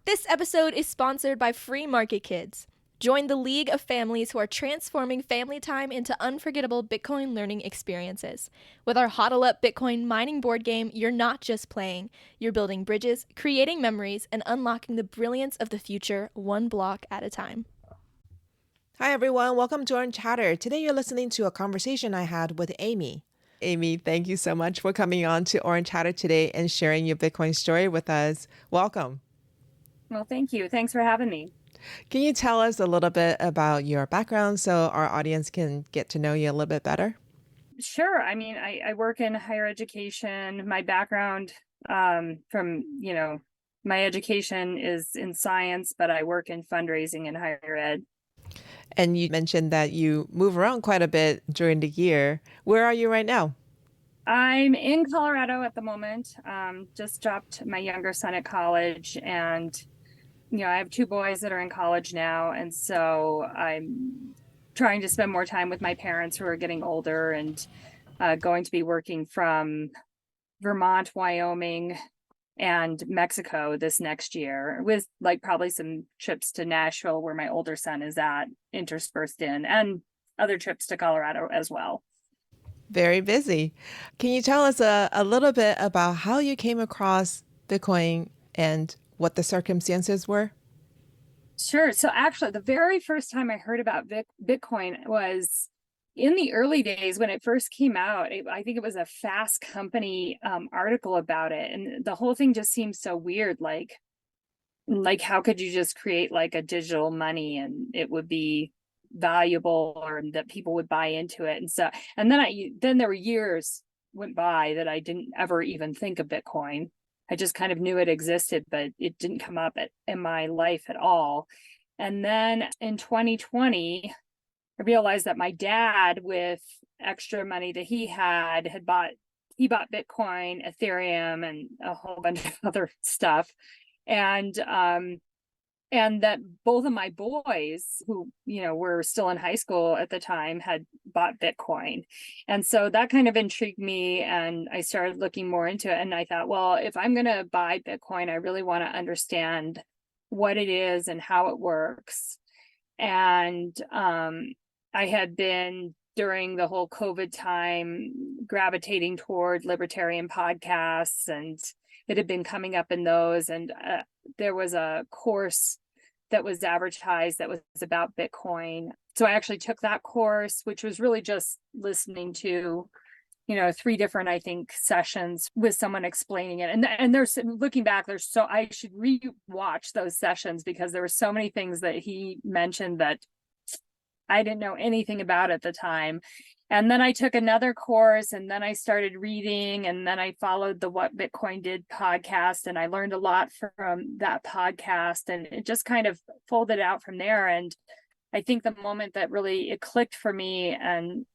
This episode is sponsored by Free Market Kids. Join the league of families who are transforming family time into unforgettable Bitcoin learning experiences. With our HODL Up Bitcoin mining board game, you're not just playing, you're building bridges, creating memories, and unlocking the brilliance of the future one block at a time. Hi, everyone. Welcome to Orange Chatter. Today, you're listening to a conversation I had with Aimee. Aimee, thank you so much for coming on to Orange Chatter today and sharing your Bitcoin story with us. Welcome. Well, thank you. Thanks for having me. Can you tell us a little bit about your background so our audience can get to know you a little bit better? Sure. I work in higher education. My background my education is in science, but I work in fundraising in higher ed. And you mentioned that you move around quite a bit during the year. Where are you right now? I'm in Colorado at the moment. Just dropped my younger son at college, and I have two boys that are in college now, and so I'm trying to spend more time with my parents who are getting older, and going to be working from Vermont, Wyoming, and Mexico this next year, with like probably some trips to Nashville where my older son is at interspersed in, and other trips to Colorado as well. Very busy. Can you tell us a little bit about how you came across Bitcoin and what the circumstances were? Sure. So actually, the very first time I heard about Bitcoin was in the early days when it first came out. I think it was a Fast Company article about it, and the whole thing just seemed so weird. Like how could you just create like a digital money and it would be valuable, or that people would buy into it? And then there were years went by that I didn't ever even think of Bitcoin. I just kind of knew it existed, but it didn't come up in my life at all. And then in 2020, I realized that my dad, with extra money that he bought Bitcoin, Ethereum, and a whole bunch of other stuff. And that both of my boys, who were still in high school at the time, had bought Bitcoin. And so that kind of intrigued me, and I started looking more into it. And I thought, well, if I'm going to buy Bitcoin, I really want to understand what it is and how it works. And I had been, during the whole COVID time, gravitating toward libertarian podcasts, and it had been coming up in those. And there was a course that was advertised that was about Bitcoin. So I actually took that course, which was really just listening to, three different, I think, sessions with someone explaining it. And there's, looking back, I should re-watch those sessions, because there were so many things that he mentioned that I didn't know anything about at the time. And then I took another course, and then I started reading, and then I followed the What Bitcoin Did podcast, and I learned a lot from that podcast, and it just kind of folded out from there. And I think the moment that really it clicked for me, and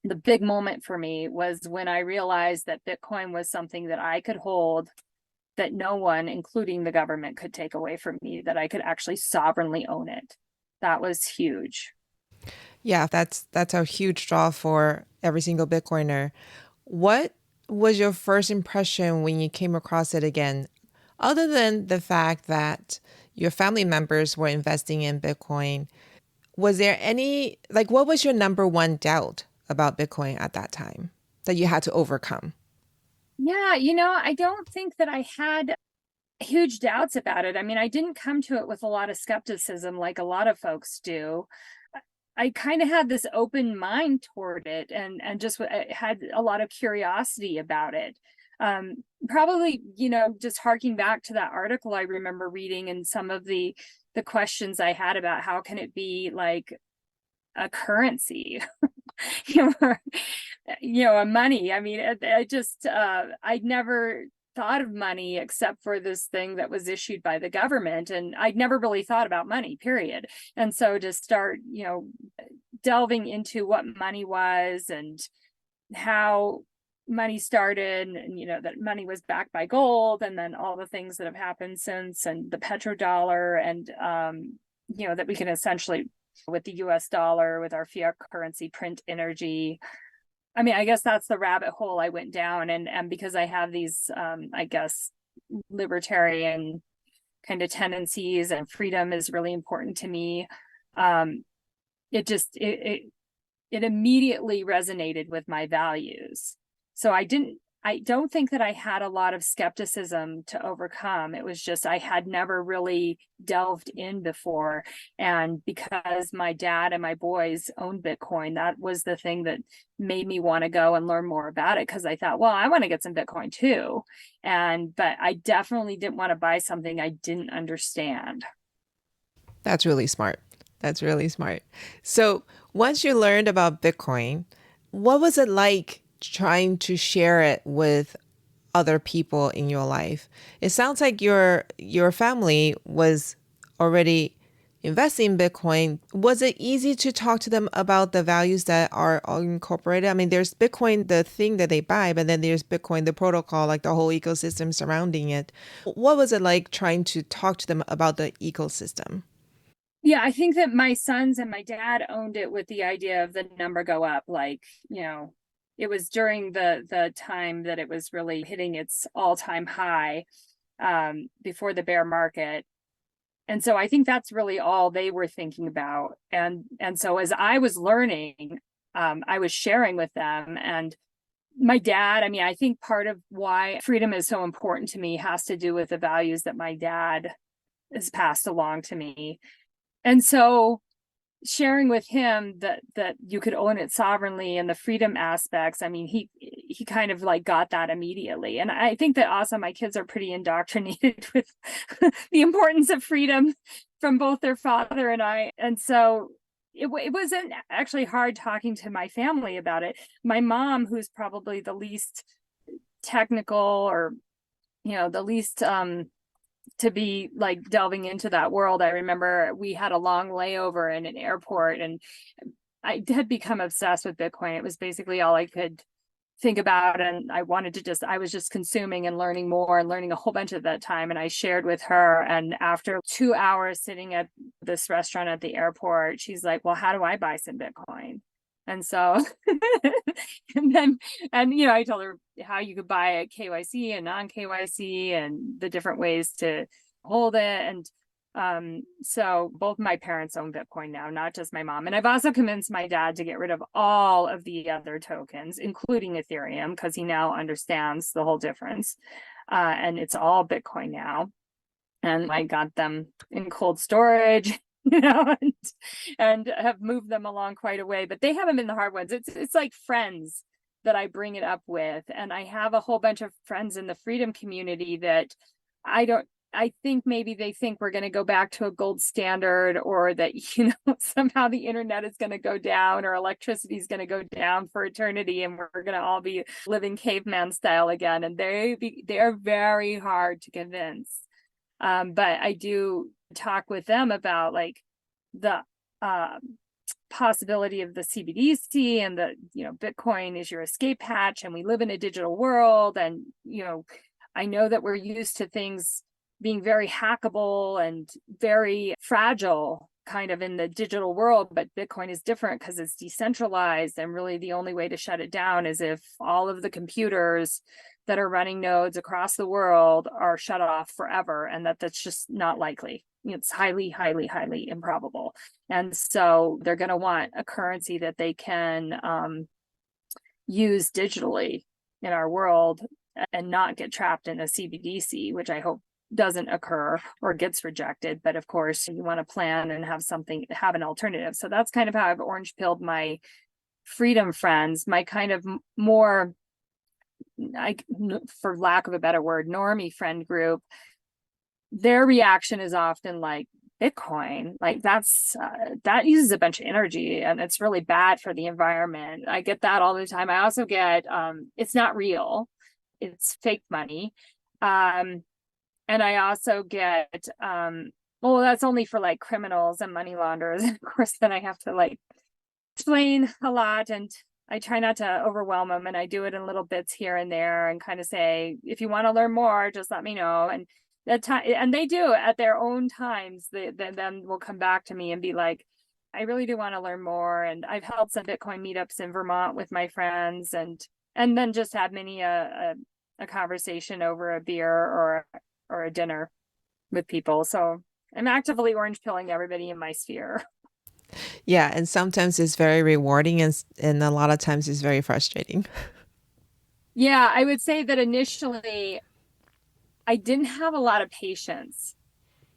the big moment for me, was when I realized that Bitcoin was something that I could hold, that no one, including the government, could take away from me, that I could actually sovereignly own it. That was huge. Yeah, that's a huge draw for every single Bitcoiner. What was your first impression when you came across it again? Other than the fact that your family members were investing in Bitcoin, was there any, like, what was your number one doubt about Bitcoin at that time that you had to overcome? Yeah, I don't think that I had huge doubts about it. I mean, I didn't come to it with a lot of skepticism like a lot of folks do. I kind of had this open mind toward it, and just had a lot of curiosity about it. Probably, just harking back to that article I remember reading, and some of the questions I had about how can it be like a currency, a money. I mean, I'd never thought of money except for this thing that was issued by the government, and I'd never really thought about money, period. And so to start delving into what money was, and how money started, and that money was backed by gold, and then all the things that have happened since, and the petrodollar, and that we can essentially, with the US dollar, with our fiat currency, print energy. I mean, I guess that's the rabbit hole I went down. And because I have these, I guess, libertarian kind of tendencies, and freedom is really important to me. It immediately resonated with my values. So I don't think that I had a lot of skepticism to overcome. It was just, I had never really delved in before. And because my dad and my boys owned Bitcoin, that was the thing that made me want to go and learn more about it. Cause I thought, well, I want to get some Bitcoin too. But I definitely didn't want to buy something I didn't understand. That's really smart. That's really smart. So once you learned about Bitcoin, what was it like trying to share it with other people in your life? It sounds like your family was already investing in Bitcoin. Was it easy to talk to them about the values that are incorporated? I mean, there's Bitcoin, the thing that they buy, but then there's Bitcoin, the protocol, like the whole ecosystem surrounding it. What was it like trying to talk to them about the ecosystem? Yeah, I think that my sons and my dad owned it with the idea of the number go up. Like, it was during the time that it was really hitting its all-time high, before the bear market. And so I think that's really all they were thinking about. And so as I was learning, I was sharing with them. And my dad, I mean, I think part of why freedom is so important to me has to do with the values that my dad has passed along to me. And so sharing with him that you could own it sovereignly and the freedom aspects, I mean, he kind of like got that immediately. And I think that also my kids are pretty indoctrinated with the importance of freedom from both their father and I. And so it wasn't actually hard talking to my family about it. My mom, who's probably the least technical, or the least to be like delving into that world. I remember we had a long layover in an airport, and I had become obsessed with Bitcoin. It was basically all I could think about. And I was just consuming and learning more and learning a whole bunch at that time. And I shared with her. And after 2 hours sitting at this restaurant at the airport, she's like, well, how do I buy some Bitcoin? And so, I told her how you could buy a KYC and non-KYC and the different ways to hold it. And so both my parents own Bitcoin now, not just my mom. And I've also convinced my dad to get rid of all of the other tokens, including Ethereum, because he now understands the whole difference. And it's all Bitcoin now. And I got them in cold storage. And have moved them along quite a way, but they haven't been the hard ones. It's like friends that I bring it up with. And I have a whole bunch of friends in the freedom community that I think maybe they think we're going to go back to a gold standard, or that, somehow the internet is going to go down, or electricity is going to go down for eternity, and we're going to all be living caveman style again. And they are very hard to convince. But I do talk with them about like the possibility of the CBDC, and Bitcoin is your escape hatch, and we live in a digital world. And, I know that we're used to things being very hackable and very fragile kind of in the digital world, but Bitcoin is different because it's decentralized. And really the only way to shut it down is if all of the computers that are running nodes across the world are shut off forever, and that's just not likely. It's highly, highly, highly improbable. And so they're going to want a currency that they can use digitally in our world and not get trapped in a CBDC, which I hope doesn't occur or gets rejected. But of course, you want to plan and have an alternative. So that's kind of how I've orange pilled my freedom friends, my kind of more, for lack of a better word, normie friend group. Their reaction is often like, Bitcoin, like that uses a bunch of energy and it's really bad for the environment. I get that all the time. I also get it's not real, it's fake money. And I also get well, that's only for like criminals and money launderers. Of course, then I have to like explain a lot, and I try not to overwhelm them, and I do it in little bits here and there, and kind of say, if you want to learn more, just let me know. And that time, and they do at their own times. They then will come back to me and be like, I really do want to learn more. And I've held some Bitcoin meetups in Vermont with my friends, and then just had many a conversation over a beer or a dinner. with people. So I'm actively orange pilling everybody in my sphere. Yeah, and sometimes it's very rewarding and a lot of times it's very frustrating. Yeah, I would say that initially I didn't have a lot of patience,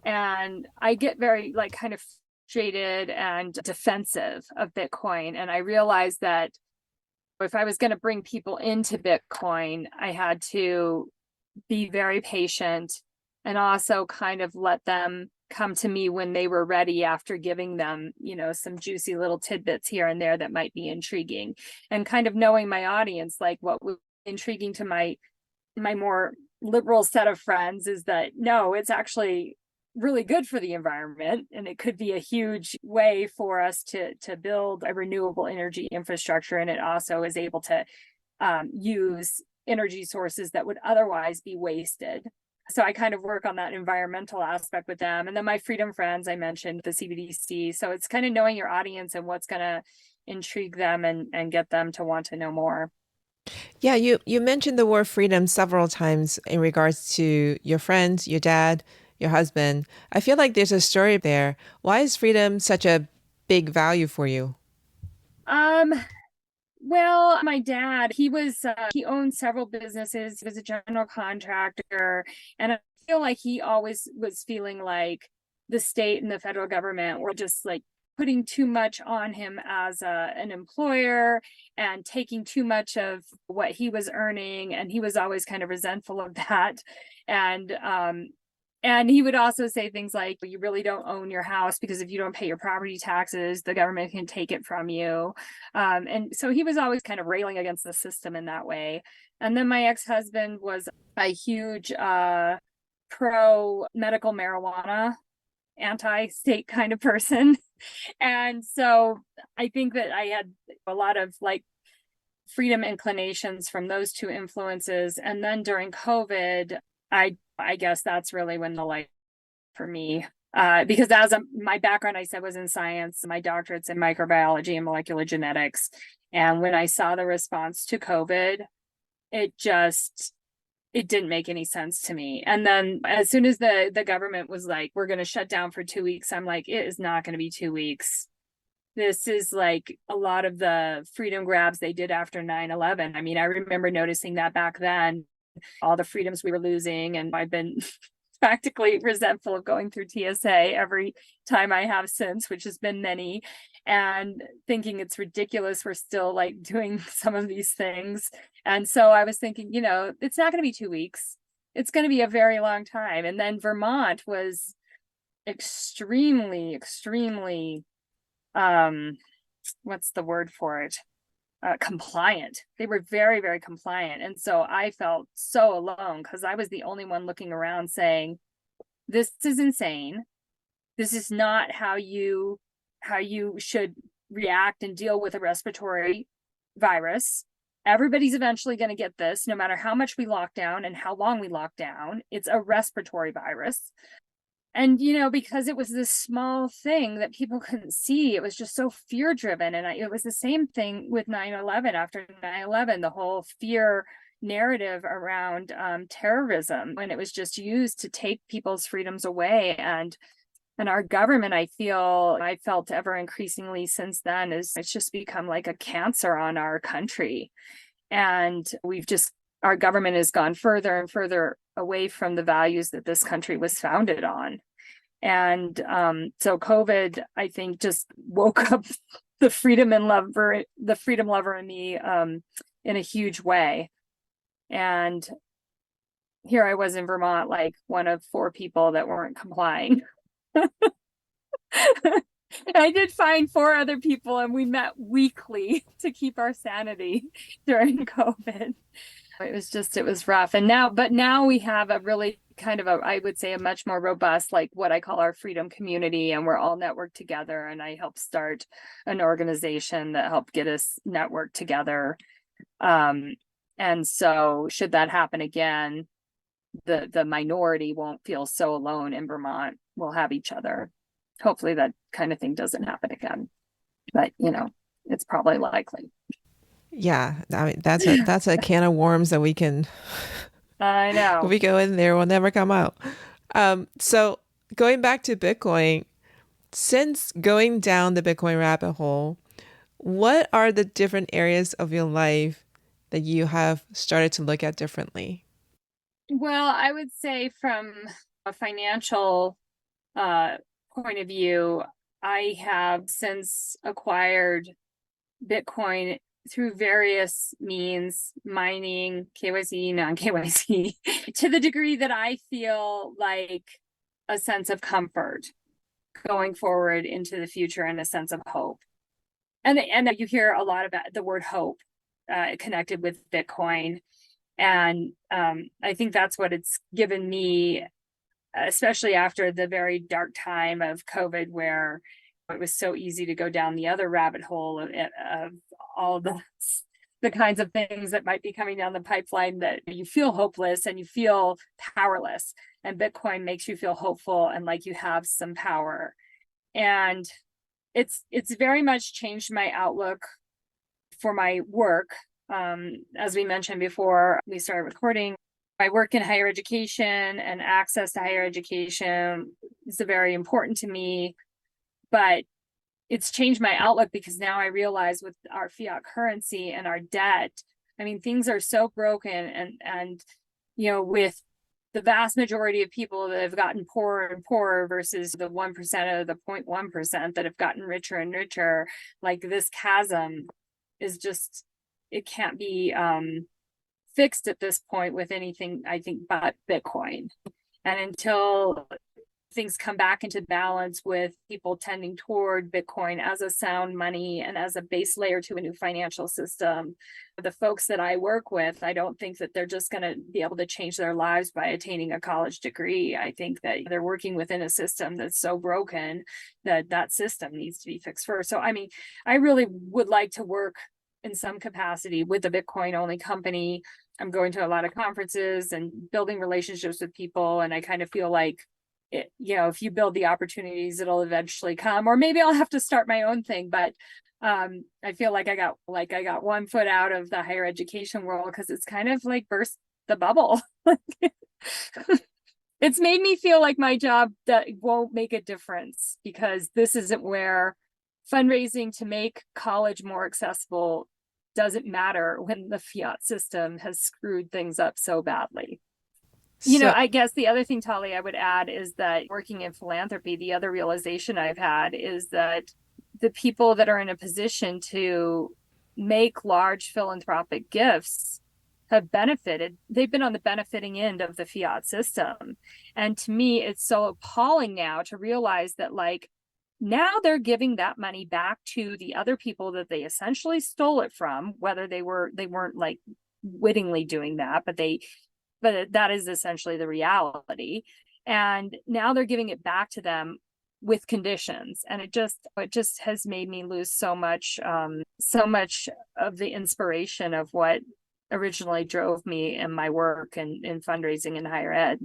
and I get very like kind of frustrated and defensive of Bitcoin. And I realized that if I was going to bring people into Bitcoin, I had to be very patient and also kind of let them come to me when they were ready after giving them, some juicy little tidbits here and there that might be intriguing, and kind of knowing my audience, like what was intriguing to my more liberal set of friends is that no, it's actually really good for the environment, and it could be a huge way for us to build a renewable energy infrastructure, and it also is able to use energy sources that would otherwise be wasted. So I kind of work on that environmental aspect with them. And then my freedom friends, I mentioned the CBDC. So it's kind of knowing your audience and what's going to intrigue them and get them to want to know more. Yeah, you mentioned the word freedom several times in regards to your friends, your dad, your husband. I feel like there's a story there. Why is freedom such a big value for you? Um, well, my dad, he owned several businesses. He was a general contractor, and I feel like he always was feeling like the state and the federal government were just like putting too much on him as an employer and taking too much of what he was earning, and he was always kind of resentful of that. And and he would also say things like, you really don't own your house, because if you don't pay your property taxes, the government can take it from you. And so he was always kind of railing against the system in that way. And then my ex-husband was a huge pro medical marijuana, anti-state kind of person. And so I think that I had a lot of like freedom inclinations from those two influences. And then during COVID, I guess that's really when the light for me, because my background, I said, was in science. My doctorate's in microbiology and molecular genetics. And when I saw the response to COVID, it didn't make any sense to me. And then as soon as the government was like, we're going to shut down for 2 weeks, I'm like, it is not going to be 2 weeks. This is like a lot of the freedom grabs they did after 9/11. I mean, I remember noticing that back then, all the freedoms we were losing. And I've been practically resentful of going through TSA every time I have since, which has been many, and thinking it's ridiculous we're still like doing some of these things. And so I was thinking, it's not going to be 2 weeks. It's going to be a very long time. And then Vermont was extremely, extremely, what's the word for it? Compliant. They were very, very compliant. And so I felt so alone, because I was the only one looking around saying, this is insane. This is not how you should react and deal with a respiratory virus. Everybody's eventually going to get this, no matter how much we lock down and how long we lock down. It's a respiratory virus. And, because it was this small thing that people couldn't see, it was just so fear driven. And it was the same thing with 9/11. After 9/11, the whole fear narrative around terrorism, when it was just used to take people's freedoms away. And our government, I felt ever increasingly since then, it's just become like a cancer on our country. And our government has gone further and further away from the values that this country was founded on. And so COVID, I think, just woke up the freedom lover in me in a huge way. And here I was in Vermont, like one of 4 people that weren't complying. I did find 4 other people, and we met weekly to keep our sanity during COVID. It was rough. And now we have a really kind of I would say a much more robust, like what I call our freedom community, and we're all networked together. And I helped start an organization that helped get us networked together. And so should that happen again, the minority won't feel so alone in Vermont. We'll have each other. Hopefully that kind of thing doesn't happen again. But it's probably likely. Yeah, I mean that's a can of worms that we can I know. if we go in there, we'll never come out. So going back to Bitcoin, since going down the Bitcoin rabbit hole, what are the different areas of your life that you have started to look at differently? Well, I would say from a financial uh, point of view, I have since acquired Bitcoin through various means, mining, KYC, non-KYC, to the degree that I feel like a sense of comfort going forward into the future and a sense of hope. And you hear a lot about the word hope connected with Bitcoin. And I think that's what it's given me, especially after the very dark time of COVID, where it was so easy to go down the other rabbit hole of all the kinds of things that might be coming down the pipeline, that you feel hopeless and you feel powerless. And Bitcoin makes you feel hopeful and like you have some power. And it's very much changed my outlook for my work. As we mentioned before we started recording, I work in higher education, and access to higher education is very important to me. But it's changed my outlook because now I realize with our fiat currency and our debt, I mean, things are so broken, and with the vast majority of people that have gotten poorer and poorer versus the 1% of the 0.1% that have gotten richer and richer, like this chasm is just, it can't be fixed at this point with anything, I think, but Bitcoin. And until things come back into balance with people tending toward Bitcoin as a sound money and as a base layer to a new financial system, the folks that I work with, I don't think that they're just going to be able to change their lives by attaining a college degree. I think that they're working within a system that's so broken that that system needs to be fixed first. So, I mean, I really would like to work in some capacity with the Bitcoin only company. I'm going to a lot of conferences and building relationships with people. And I kind of feel like, if you build the opportunities, it'll eventually come, or maybe I'll have to start my own thing. But I feel like I got one foot out of the higher education world because it's kind of like burst the bubble. It's made me feel like my job that won't make a difference, because this isn't where fundraising to make college more accessible doesn't matter when the fiat system has screwed things up so badly. So, I guess the other thing, Tali, I would add is that working in philanthropy, the other realization I've had is that the people that are in a position to make large philanthropic gifts have benefited. They've been on the benefiting end of the fiat system. And to me, it's so appalling now to realize that, like, now they're giving that money back to the other people that they essentially stole it from, whether they weren't like wittingly doing that, but that is essentially the reality. And now they're giving it back to them with conditions. And it just has made me lose so much of the inspiration of what originally drove me in my work and in fundraising in higher ed.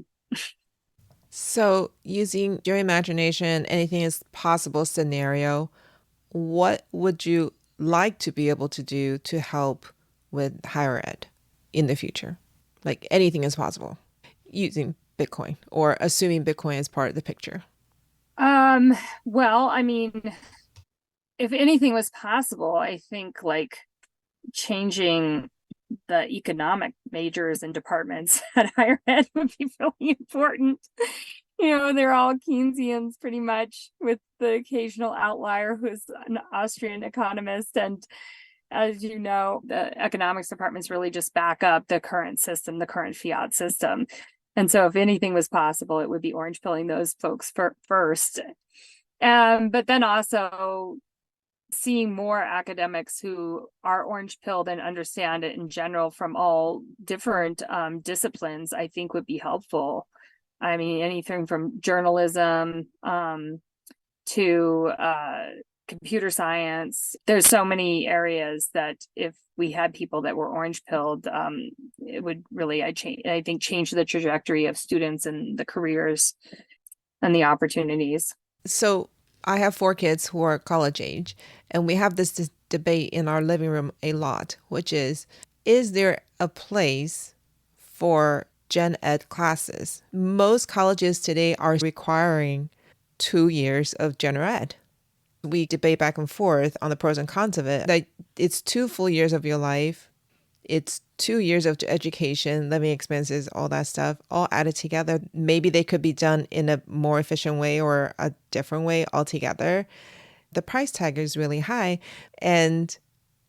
so using your imagination, anything is possible scenario, what would you like to be able to do to help with higher ed in the future? Like anything is possible using Bitcoin or assuming Bitcoin is part of the picture. Well, I mean, if anything was possible, I think like changing the economic majors and departments at higher ed would be really important. They're all Keynesians pretty much, with the occasional outlier who's an Austrian economist. And as you know, the economics departments really just back up the current system, the current fiat system. And so if anything was possible, it would be orange pilling those folks first. But then also seeing more academics who are orange pilled and understand it in general from all different disciplines, I think would be helpful. I mean, anything from journalism to computer science. There's so many areas that if we had people that were orange pilled, it would really, I think, change the trajectory of students and the careers and the opportunities. So I have 4 kids who are college age, and we have this debate in our living room a lot, which is there a place for gen ed classes. Most colleges today are requiring 2 years of general ed. We debate back and forth on the pros and cons of it. Like, it's 2 full years of your life. It's 2 years of education, living expenses, all that stuff, all added together. Maybe they could be done in a more efficient way or a different way altogether. The price tag is really high. And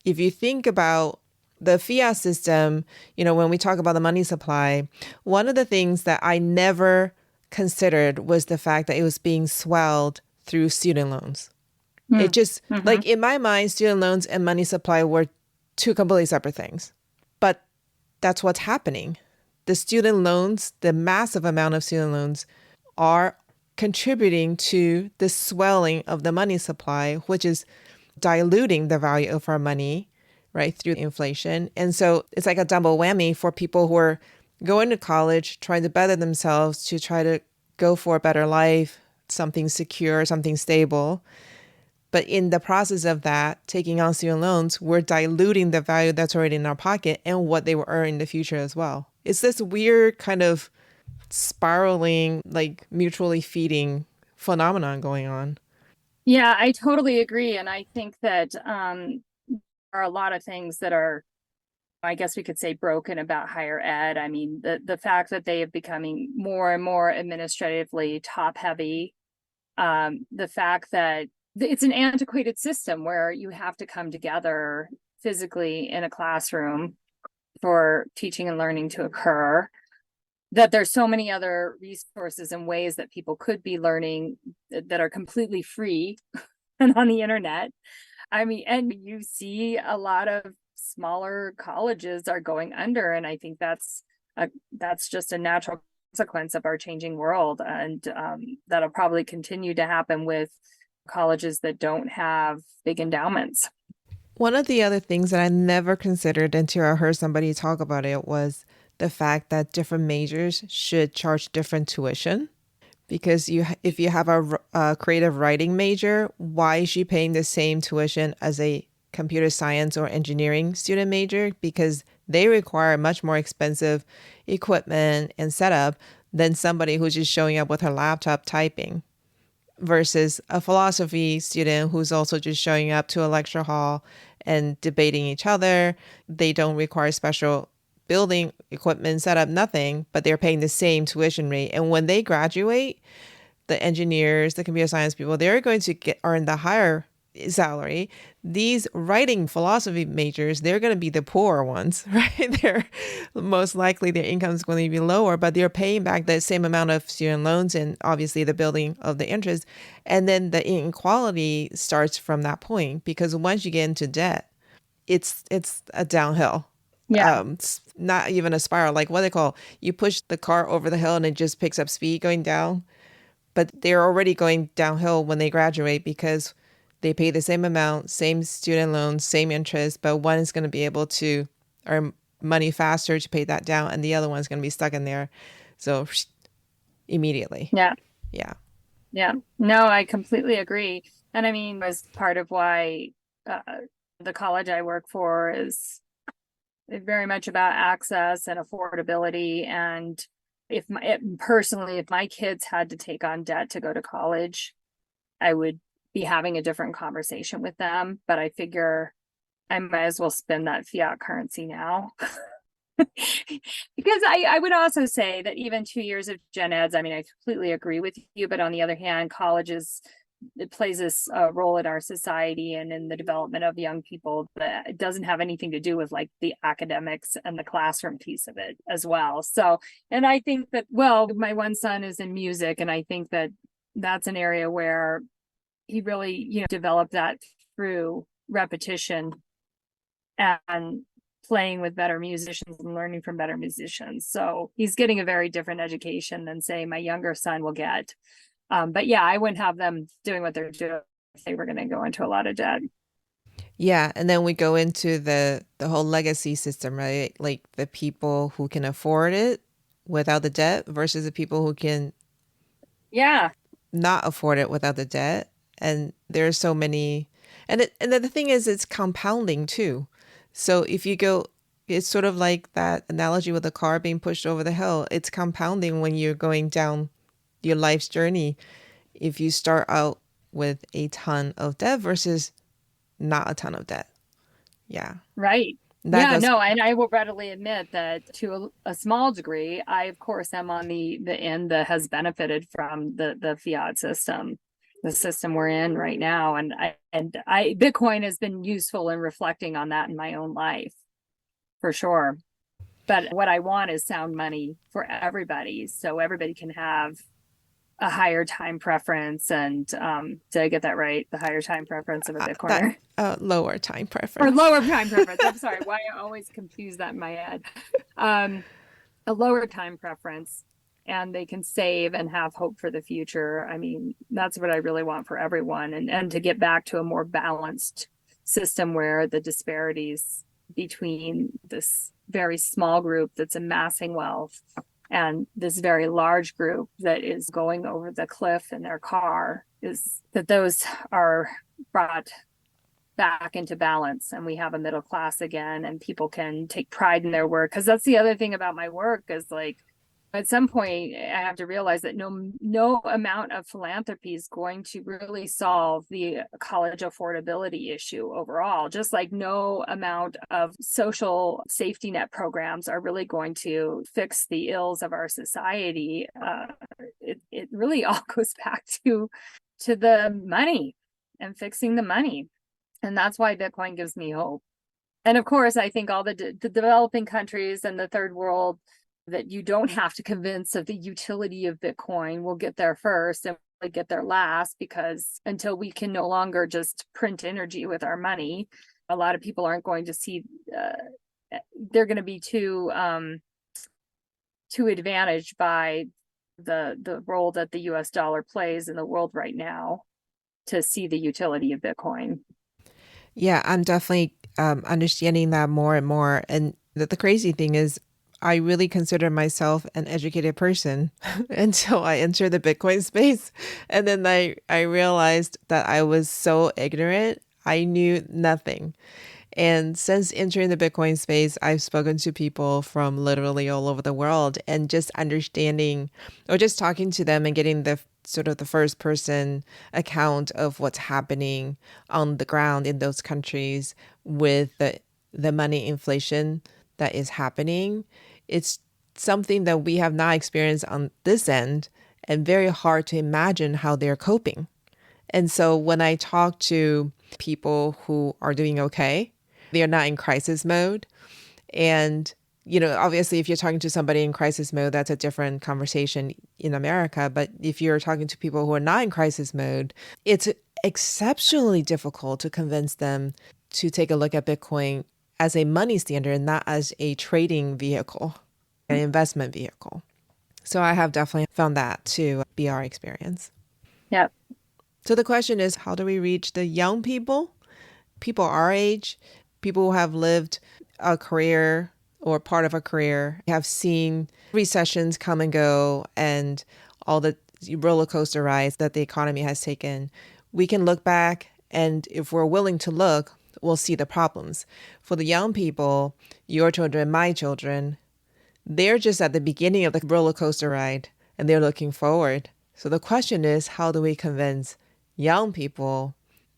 if you think about the fiat system, when we talk about the money supply, one of the things that I never considered was the fact that it was being swelled through student loans. It just, like, in my mind, student loans and money supply were two completely separate things. But that's what's happening. The student loans, the massive amount of student loans, are contributing to the swelling of the money supply, which is diluting the value of our money, right, through inflation. And so it's like a double whammy for people who are going to college, trying to better themselves, to try to go for a better life, something secure, something stable. But in the process of that, taking on student loans, we're diluting the value that's already in our pocket and what they will earn in the future as well. It's this weird kind of spiraling, like mutually feeding phenomenon going on. Yeah, I totally agree. And I think that there are a lot of things that are, I guess we could say, broken about higher ed. I mean, the fact that they are becoming more and more administratively top heavy, the fact that it's an antiquated system where you have to come together physically in a classroom for teaching and learning to occur, that there's so many other resources and ways that people could be learning that are completely free and on the internet. I mean, and you see a lot of smaller colleges are going under, and I think that's just a natural consequence of our changing world, and that'll probably continue to happen with colleges that don't have big endowments. One of the other things that I never considered until I heard somebody talk about it was the fact that different majors should charge different tuition. Because if you have a creative writing major, why is she paying the same tuition as a computer science or engineering student major? Because they require much more expensive equipment and setup than somebody who's just showing up with her laptop typing, versus a philosophy student who's also just showing up to a lecture hall and debating each other. They don't require special building equipment, setup, nothing, but they're paying the same tuition rate. And when they graduate, the engineers, the computer science people, they're going to earn the higher salary. These writing philosophy majors, they're going to be the poorer ones, right? They're most likely their income is going to be lower, but they're paying back the same amount of student loans and obviously the building of the interest. And then the inequality starts from that point, because once you get into debt, it's a downhill. Yeah. It's not even a spiral, like what they call, you push the car over the hill and it just picks up speed going down. But they're already going downhill when they graduate because they pay the same amount, same student loans, same interest, but one is going to be able to earn money faster to pay that down, and the other one's going to be stuck in there. So immediately. Yeah. Yeah. Yeah. No, I completely agree. And I mean, as part of why the college I work for is very much about access and affordability. And if my kids had to take on debt to go to college, I would be having a different conversation with them. But I figure I might as well spend that fiat currency now. Because I would also say that even 2 years of gen eds, I mean, I completely agree with you, but on the other hand, it plays this role in our society and in the development of young people that it doesn't have anything to do with like the academics and the classroom piece of it as well. So, and I think that, well, my one son is in music, and I think that that's an area where he really, developed that through repetition and playing with better musicians and learning from better musicians. So he's getting a very different education than, say, my younger son will get. But yeah, I wouldn't have them doing what they're doing if they were going to go into a lot of debt. Yeah, and then we go into the whole legacy system, right? Like the people who can afford it without the debt versus the people who can not afford it without the debt. And there's so many, and the thing is, it's compounding too. So if you go It's sort of like that analogy with a car being pushed over the hill. It's compounding when you're going down your life's journey. If you start out with a ton of debt versus not a ton of debt. Yeah. Right. That Yeah, goes, no, and I will readily admit that to a small degree, I of course am on the end that has benefited from the fiat system, the system we're in right now. And I Bitcoin has been useful in reflecting on that in my own life, for sure. But what I want is sound money for everybody, so everybody can have a higher time preference. And did I get that right? The higher time preference of a that Bitcoiner. lower time Or preference. lower time preference. I'm sorry, why I always confuse that in my head. Um, a lower time preference, and they can save and have hope for the future. I mean, that's what I really want for everyone, and to get back to a more balanced system where the disparities between this very small group that's amassing wealth and this very large group that is going over the cliff in their car, is that those are brought back into balance, and we have a middle class again, and people can take pride in their work. Because that's the other thing about my work, is like, at some point I have to realize that no amount of philanthropy is going to really solve the college affordability issue overall, just like no amount of social safety net programs are really going to fix the ills of our society. It really all goes back to the money and fixing the money. And that's why Bitcoin gives me hope. And of course, I think all the developing countries and the third world that you don't have to convince of the utility of Bitcoin will get there first and will get there last, because until we can no longer just print energy with our money, a lot of people aren't going to see, they're going to be too advantaged by the role that the US dollar plays in the world right now to see the utility of Bitcoin. Yeah, I'm definitely understanding that more and more. And the crazy thing is, I really consider myself an educated person until I entered the Bitcoin space. And then I realized that I was so ignorant. I knew nothing. And since entering the Bitcoin space, I've spoken to people from literally all over the world, and just understanding or just talking to them and getting the sort of the first person account of what's happening on the ground in those countries with the money inflation that is happening. It's something that we have not experienced on this end, and very hard to imagine how they're coping. And so when I talk to people who are doing okay, they are not in crisis mode. And, obviously, if you're talking to somebody in crisis mode, that's a different conversation in America. But if you're talking to people who are not in crisis mode, it's exceptionally difficult to convince them to take a look at Bitcoin as a money standard and not as a trading vehicle, an investment vehicle. So I have definitely found that to be our experience. Yep. So the question is, how do we reach the young people our age, people who have lived a career or part of a career, have seen recessions come and go and all the roller coaster rides that the economy has taken? We can look back, and if we're willing to look, we'll see the problems. For the young people, your children, my children, they're just at the beginning of the roller coaster ride and they're looking forward. So the question is, how do we convince young people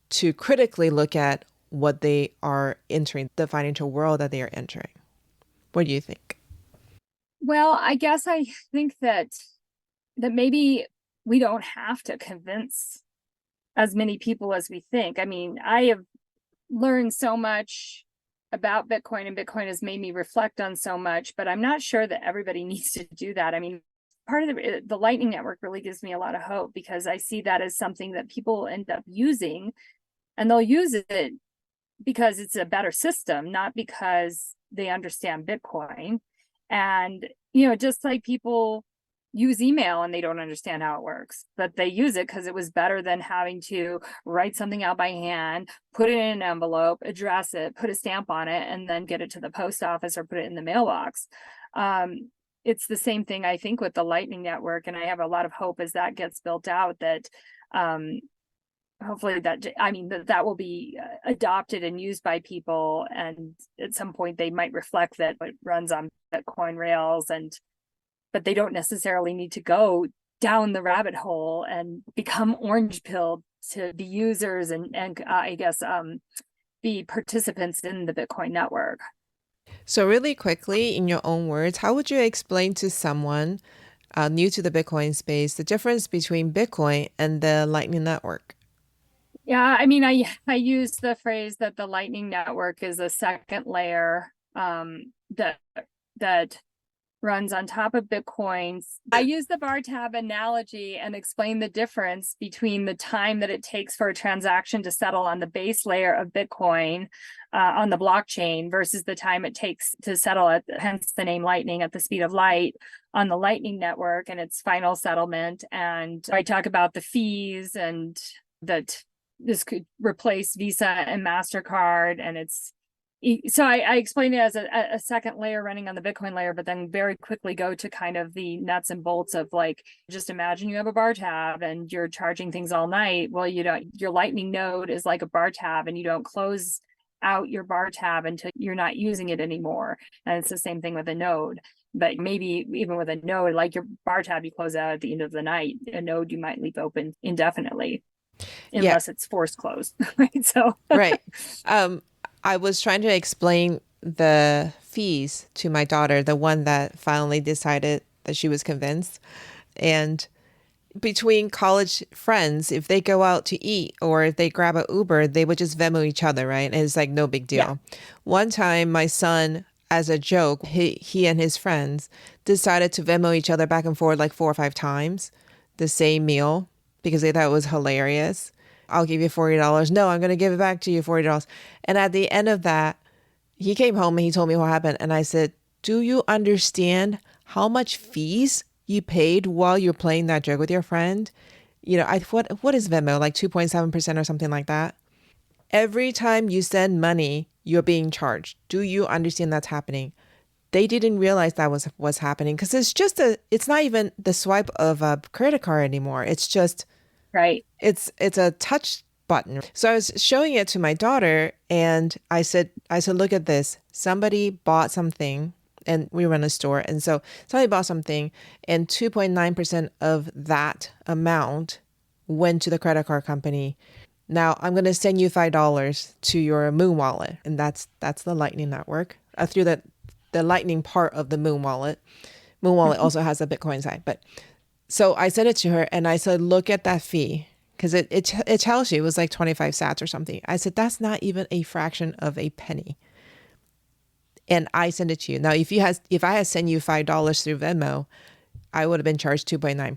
to critically look at what they are entering, the financial world that they are entering? What do you think? Well, I guess I think that maybe we don't have to convince as many people as we think. I mean, I have learned so much about Bitcoin, and Bitcoin has made me reflect on so much, but I'm not sure that everybody needs to do that. I mean, part of the Lightning Network really gives me a lot of hope, because I see that as something that people end up using, and they'll use it because it's a better system, not because they understand Bitcoin. And, just like people use email and they don't understand how it works, but they use it because it was better than having to write something out by hand, put it in an envelope, address it, put a stamp on it, and then get it to the post office or put it in the mailbox. It's the same thing, I think, with the Lightning Network. And I have a lot of hope as that gets built out, that hopefully that will be adopted and used by people. And at some point they might reflect that it runs on Bitcoin rails, but they don't necessarily need to go down the rabbit hole and become orange pilled to be users and I guess be participants in the Bitcoin network. So, really quickly, in your own words, how would you explain to someone new to the Bitcoin space the difference between Bitcoin and the Lightning Network? Yeah, I mean, I use the phrase that the Lightning Network is a second layer that runs on top of Bitcoins. I use the bar tab analogy and explain the difference between the time that it takes for a transaction to settle on the base layer of Bitcoin on the blockchain versus the time it takes to settle at, hence the name Lightning, at the speed of light on the Lightning Network and its final settlement. And I talk about the fees and that this could replace Visa and MasterCard, and so I explained it as a second layer running on the Bitcoin layer, but then very quickly go to kind of the nuts and bolts of like, just imagine you have a bar tab and you're charging things all night. Well, your Lightning node is like a bar tab, and you don't close out your bar tab until you're not using it anymore. And it's the same thing with a node. But maybe even with a node, like your bar tab, you close out at the end of the night. A node you might leave open indefinitely, Yeah, unless it's forced closed, right? So right. I was trying to explain the fees to my daughter, the one that finally decided that she was convinced. And between college friends, if they go out to eat or if they grab a Uber, they would just Venmo each other, right? And it's like no big yeah, deal. One time, my son, as a joke, he and his friends decided to Venmo each other back and forth like 4 or 5 times the same meal because they thought it was hilarious. I'll give you $40. No, I'm going to give it back to you $40. And at the end of that, he came home and he told me what happened. And I said, do you understand how much fees you paid while you're playing that joke with your friend? What is Venmo? Like 2.7% or something like that. Every time you send money, you're being charged. Do you understand that's happening? They didn't realize that was happening because it's not even the swipe of a credit card anymore. It's just right. it's a touch button. So I was showing it to my daughter and I said, look at this. Somebody bought something and we run a store. And so somebody bought something and 2.9% of that amount went to the credit card company. Now I'm going to send you $5 to your Moon wallet. And that's the Lightning Network through the Lightning part of the Moon wallet. Moon wallet also has a Bitcoin side, but so I sent it to her and I said, look at that fee. Because it tells you it was like 25 sats or something. I said, that's not even a fraction of a penny. And I sent it to you. Now, if I had sent you $5 through Venmo, I would have been charged 2.9%.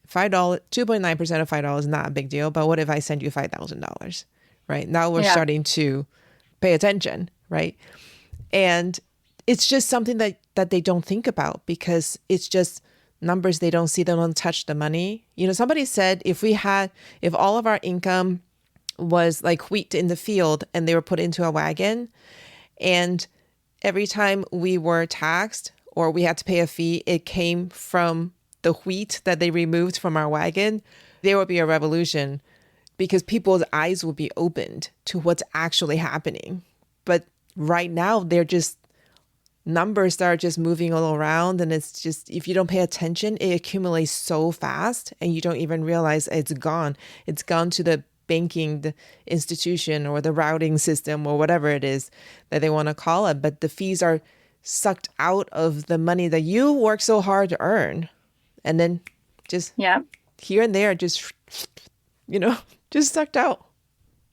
$5, 2.9% of $5 is not a big deal. But what if I send you $5,000, right? Now we're Yeah. starting to pay attention, right? And it's just something that they don't think about because it's just numbers they don't see. They don't touch the money. Somebody said if all of our income was like wheat in the field and they were put into a wagon, and every time we were taxed or we had to pay a fee, it came from the wheat that they removed from our wagon, there would be a revolution because people's eyes will be opened to what's actually happening. But right now, they're just numbers that are just moving all around, and it's just, if you don't pay attention, it accumulates so fast and you don't even realize it's gone to the banking institution or the routing system or whatever it is that they want to call it, but the fees are sucked out of the money that you work so hard to earn, and then just Yeah. here and there just just sucked out,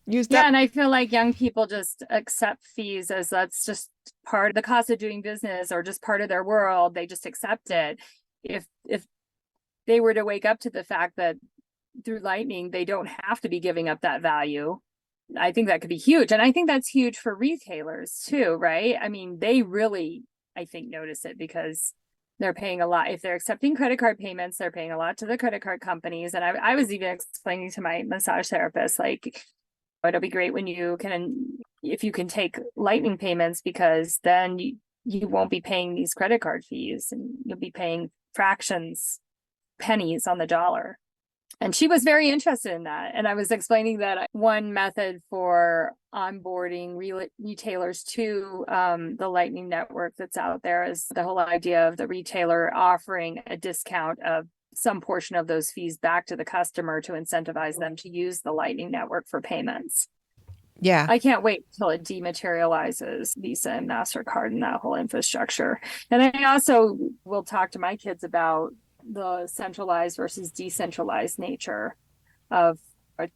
used Yeah. up. And I feel like young people just accept fees as that's just part of the cost of doing business or just part of their world. They just accept it. If they were to wake up to the fact that through Lightning, they don't have to be giving up that value, I think that could be huge. And I think that's huge for retailers too, right? I mean, they really, I think, notice it because they're paying a lot. If they're accepting credit card payments, they're paying a lot to the credit card companies. And I was even explaining to my massage therapist, like, it'll be great if you can take Lightning payments, because then you won't be paying these credit card fees and you'll be paying fractions, pennies on the dollar. And she was very interested in that. And I was explaining that one method for onboarding retailers to the Lightning Network that's out there is the whole idea of the retailer offering a discount of some portion of those fees back to the customer to incentivize them to use the Lightning Network for payments. Yeah. I can't wait until it dematerializes Visa and MasterCard and that whole infrastructure. And I also will talk to my kids about the centralized versus decentralized nature of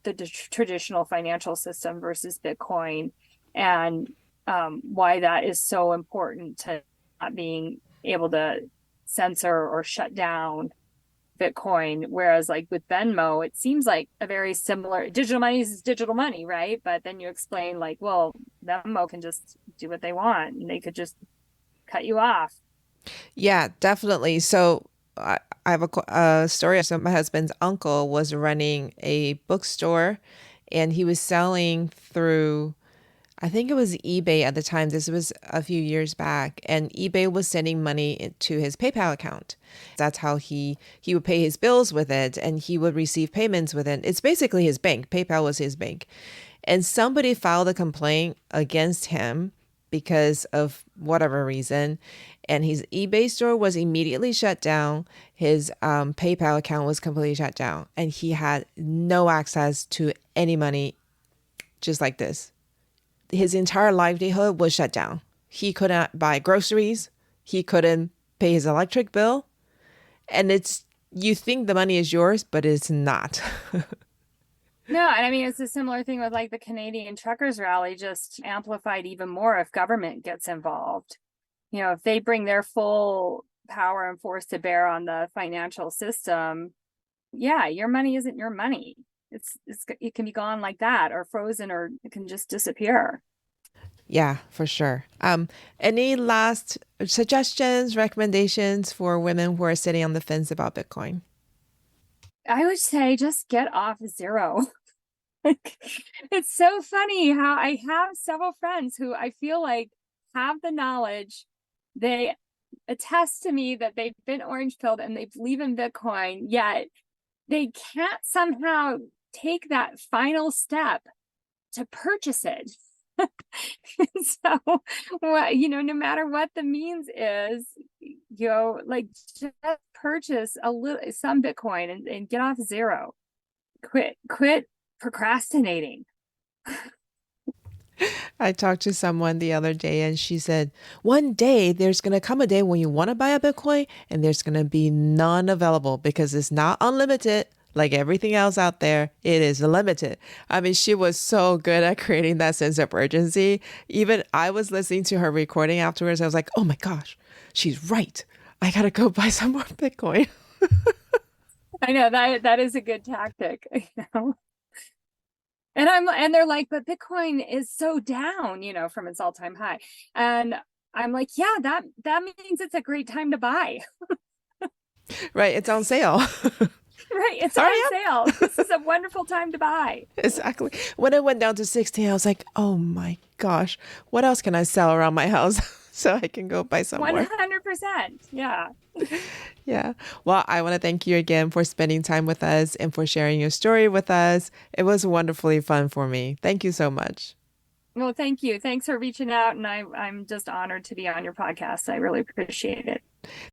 the traditional financial system versus Bitcoin, and why that is so important to not being able to censor or shut down Bitcoin. Whereas like with Venmo, it seems like a very similar, digital money is digital money, right? But then you explain like, well, Venmo can just do what they want and they could just cut you off. Yeah, definitely. So I have a story. So my husband's uncle was running a bookstore and he was selling through, I think it was eBay at the time. This was a few years back, and eBay was sending money to his PayPal account. That's how he would pay his bills with it, and he would receive payments with it. It's basically his bank. PayPal was his bank. And somebody filed a complaint against him because of whatever reason. And his eBay store was immediately shut down. His PayPal account was completely shut down. And he had no access to any money just like this. His entire livelihood was shut down. He couldn't buy groceries. He couldn't pay his electric bill. And you think the money is yours, but it's not. No, and I mean, it's a similar thing with like the Canadian truckers rally, just amplified even more if government gets involved. You know, if they bring their full power and force to bear on the financial system, yeah, your money isn't your money. It can be gone like that, or frozen, or it can just disappear. Yeah, for sure. Any last suggestions, recommendations for women who are sitting on the fence about Bitcoin? I would say just get off zero. Like, it's so funny how I have several friends who I feel like have the knowledge. They attest to me that they've been orange pilled and they believe in Bitcoin, yet they can't somehow take that final step to purchase it. So, well, no matter what the means is, like just purchase some Bitcoin and get off zero. Quit procrastinating. I talked to someone the other day and she said, one day there's going to come a day when you want to buy a Bitcoin and there's going to be none available because it's not unlimited. Like everything else out there, it is limited. I mean, she was so good at creating that sense of urgency. Even I was listening to her recording afterwards. I was like, oh my gosh, she's right. I got to go buy some more Bitcoin. I know that is a good tactic, And they're like, but Bitcoin is so down, from its all-time high. And I'm like, yeah, that means it's a great time to buy. Right. It's on sale. Right. It's Hurry on up. sale. This is a wonderful time to buy. Exactly. When it went down to 16, I was like, oh my gosh, what else can I sell around my house so I can go buy some more? 100%. Yeah. Yeah. Well, I want to thank you again for spending time with us and for sharing your story with us. It was wonderfully fun for me. Thank you so much. Well, thank you. Thanks for reaching out. And I'm just honored to be on your podcast. I really appreciate it.